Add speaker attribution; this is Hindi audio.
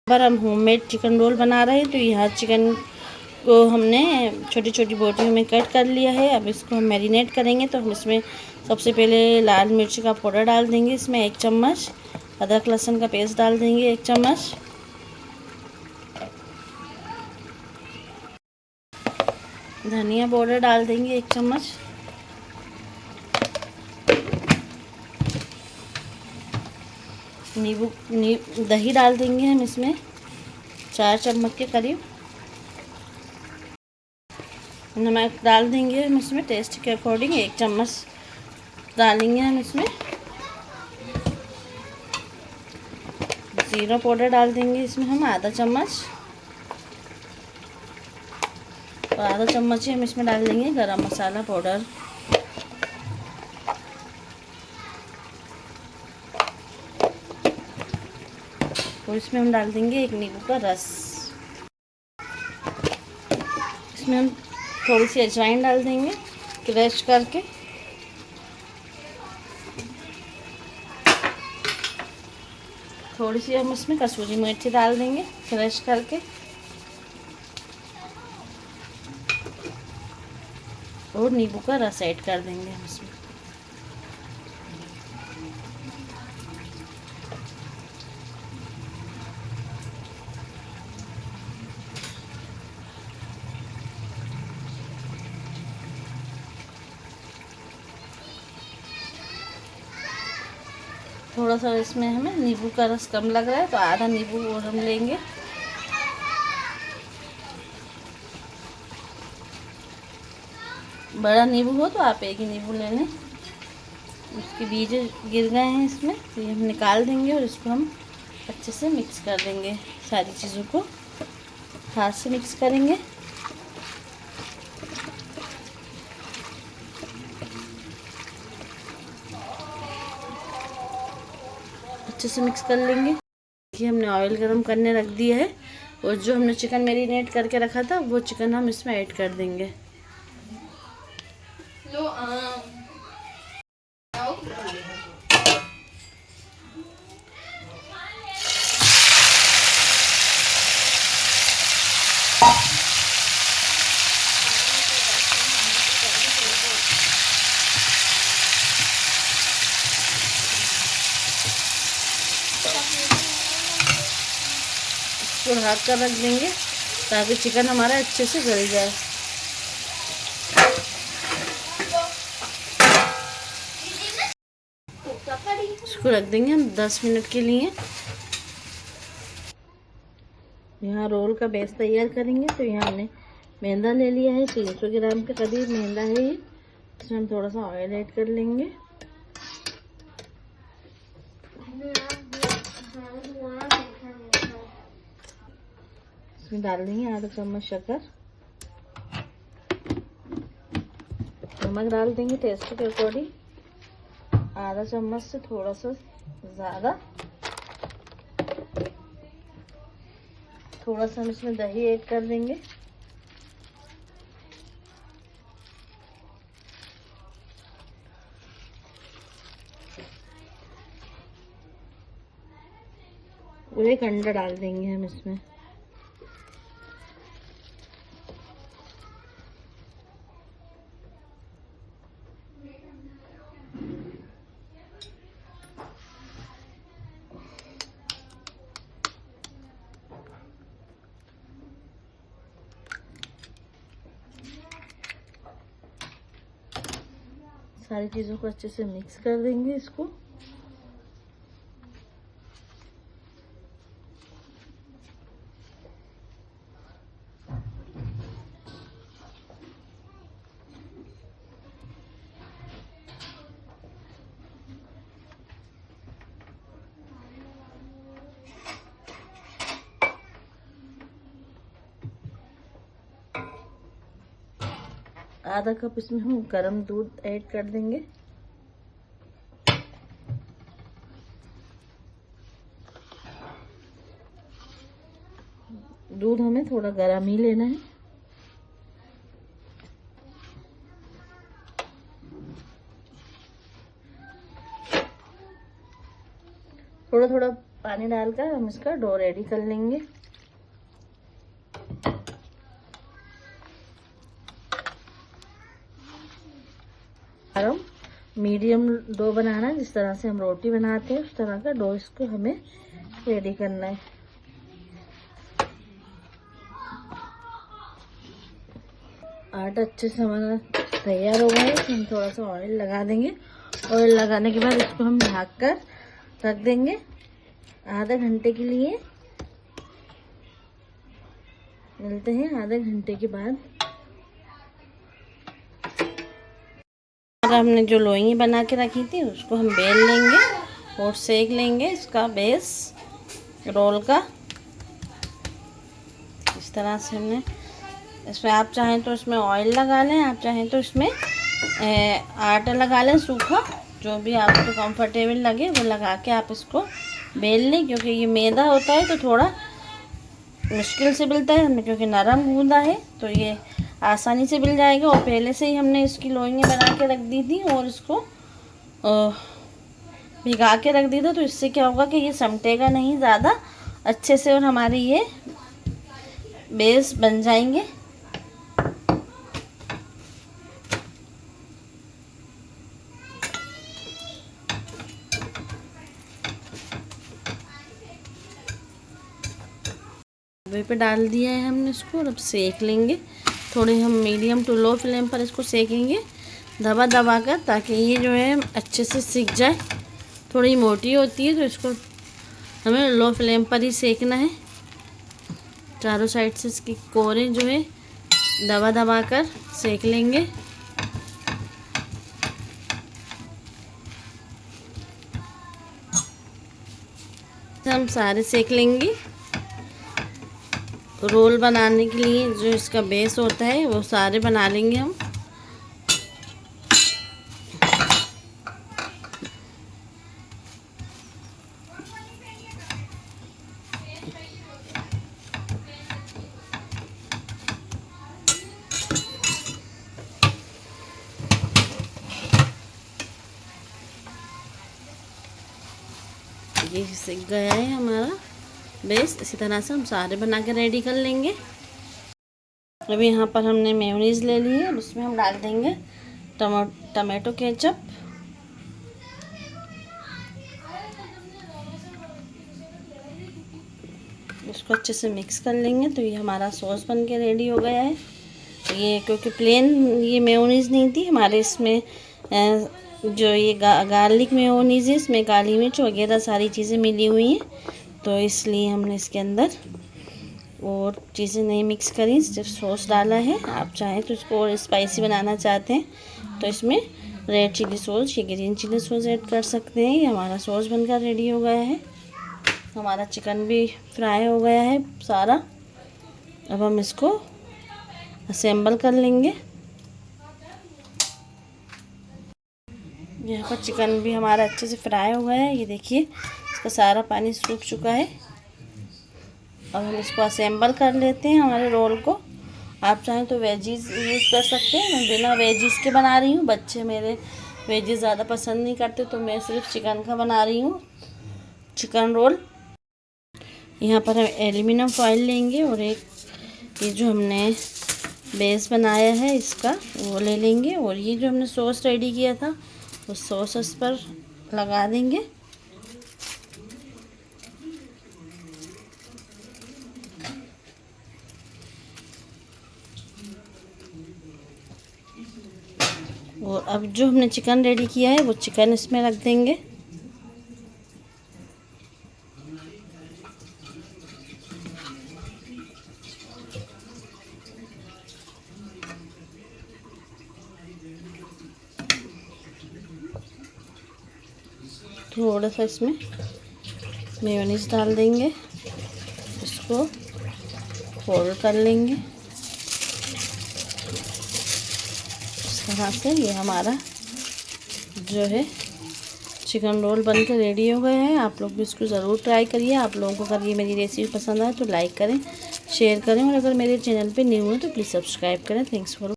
Speaker 1: पर हम होममेड चिकन रोल बना रहे हैं। तो यहाँ चिकन को हमने छोटी छोटी बोटियों में कट कर लिया है। अब इसको हम मैरिनेट करेंगे। तो हम इसमें सबसे पहले लाल मिर्च का पाउडर डाल देंगे, इसमें 1 चम्मच। अदरक लहसुन का पेस्ट डाल देंगे 1 चम्मच। धनिया पाउडर डाल देंगे 1 चम्मच। दही डाल देंगे हम इसमें 4 चम्मच के करीब। नमक डाल देंगे हम इसमें टेस्ट के अकॉर्डिंग 1 चम्मच डालेंगे हम इसमें। जीरा पाउडर डाल देंगे इसमें हम आधा चम्मच। और आधा चम्मच ही हम इसमें डाल देंगे गरम मसाला पाउडर। और इसमें हम डाल देंगे 1 नींबू का रस। इसमें हम थोड़ी सी अजवाइन डाल देंगे क्रश करके। थोड़ी सी हम इसमें कसूरी मेथी डाल देंगे क्रश करके। और नींबू का रस ऐड कर देंगे हम इसमें। थोड़ा सा इसमें हमें नींबू का रस कम लग रहा है तो आधा नींबू और हम लेंगे। बड़ा नींबू हो तो आप 1 ही नींबू ले लें। उसके बीज गिर गए हैं इसमें, तो ये हम निकाल देंगे। और इसको हम अच्छे से मिक्स कर देंगे। सारी चीज़ों को हाथ से मिक्स करेंगे। अच्छे से मिक्स कर लेंगे। देखिए हमने ऑयल गरम करने रख दिया है। और जो हमने चिकन मैरिनेट करके रखा था वो चिकन हम इसमें ऐड कर देंगे। इसको ढक कर रख देंगे ताकि चिकन हमारा अच्छे से गल जाए। इसको रख देंगे हम 10 मिनट के लिए। यहाँ रोल का बेस तैयार करेंगे। तो यहाँ हमने मैदा ले लिया है 300 ग्राम के करीब मैदा है ये। इसमें हम थोड़ा सा ऑयल ऐड कर लेंगे। इसमें डाल देंगे आधा चम्मच शक्कर। नमक डाल देंगे टेस्ट के अकॉर्डिंग आधा चम्मच से थोड़ा सा ज़्यादा। थोड़ा सा हम इसमें दही ऐड कर देंगे। और 1 अंडा डाल देंगे हम इसमें। सारी चीज़ों को अच्छे से मिक्स कर देंगे इसको। आधा कप इसमें हम गर्म दूध ऐड कर देंगे। दूध हमें थोड़ा गर्म ही लेना है। थोड़ा थोड़ा पानी डालकर हम इसका डो रेडी कर लेंगे। हम मीडियम डो बनाना है, जिस तरह से हम रोटी बनाते हैं उस तरह का डो इसको हमें रेडी करना है। आटा अच्छे से हमारा तैयार हो गया है, तो हम थोड़ा सा ऑयल लगा देंगे। ऑयल लगाने के बाद इसको हम ढक कर रख देंगे आधे घंटे के लिए। मिलते हैं आधे घंटे के बाद। हमने जो लोई बना के रखी थी उसको हम बेल लेंगे और सेक लेंगे इसका बेस रोल का। इस तरह से हमने इसमें, आप चाहें तो इसमें ऑयल लगा लें, आप चाहें तो इसमें आटा लगा लें सूखा, जो भी आपको कंफर्टेबल लगे वो लगा के आप इसको बेल लें। क्योंकि ये मैदा होता है तो थोड़ा मुश्किल से मिलता है हमें, क्योंकि नरम गूंदा है तो ये आसानी से मिल जाएगा। और पहले से ही हमने इसकी लोइयाँ बना के रख दी थी और इसको भिगा के रख दी था, तो इससे क्या होगा कि ये समटेगा नहीं ज़्यादा अच्छे से और हमारे ये बेस बन जाएंगे। तवे पे डाल दिया है हमने इसको और अब सेक लेंगे। थोड़े हम मीडियम टू लो फ्लेम पर इसको सेकेंगे दबा दबा कर, ताकि ये जो है अच्छे से सिक जाए। थोड़ी मोटी होती है तो इसको हमें लो फ्लेम पर ही सेकना है। चारों साइड से इसकी कोरे जो है दबा दबा कर सेक लेंगे। हम सारे सेक लेंगे। रोल बनाने के लिए जो इसका बेस होता है वो सारे बना लेंगे हम। ये सिक गया है हमारा बेस। इसी तरह से हम सारे बना के रेडी कर लेंगे। अभी यहाँ पर हमने मेयोनीज ले ली है, उसमें हम डाल देंगे टमाटो केचप। उसको अच्छे से मिक्स कर लेंगे तो ये हमारा सॉस बन के रेडी हो गया है। ये क्योंकि प्लेन ये मेयोनीज नहीं थी हमारे, इसमें जो ये गार्लिक मेयोनीज है, इसमें काली मिर्च वगैरह सारी चीज़ें मिली हुई हैं, तो इसलिए हमने इसके अंदर और चीज़ें नहीं मिक्स करी, सिर्फ सॉस डाला है। आप चाहें तो इसको और स्पाइसी बनाना चाहते हैं तो इसमें रेड चिली सॉस या ग्रीन चिली सॉस ऐड कर सकते हैं। ये हमारा सॉस बनकर रेडी हो गया है। हमारा चिकन भी फ्राई हो गया है सारा। अब हम इसको असेंबल कर लेंगे। यहाँ पर चिकन भी हमारा अच्छे से फ्राई हो गया है। ये देखिए इसका सारा पानी सूख चुका है। अब हम इसको असेंबल कर लेते हैं हमारे रोल को। आप चाहें तो वेजीज यूज़ कर सकते हैं। मैं बिना वेजीज के बना रही हूँ, बच्चे मेरे वेजीज ज़्यादा पसंद नहीं करते, तो मैं सिर्फ चिकन का बना रही हूँ चिकन रोल। यहाँ पर हम एल्युमिनियम फॉइल लेंगे और एक ये जो हमने बेस बनाया है इसका वो ले लेंगे, और ये जो हमने सॉस रेडी किया था उस सॉस इस पर लगा देंगे। और अब जो हमने चिकन रेडी किया है वो चिकन इसमें रख देंगे। थोड़ा सा इसमें मेयोनीज डाल देंगे, इसको फोल्ड कर लेंगे इस तरह से। ये हमारा जो है चिकन रोल बनकर रेडी हो गया है। आप लोग भी इसको ज़रूर ट्राई करिए। आप लोगों को अगर ये मेरी रेसिपी पसंद आए तो लाइक करें, शेयर करें, और अगर मेरे चैनल पे न्यू हो तो प्लीज़ सब्सक्राइब करें। Thanks for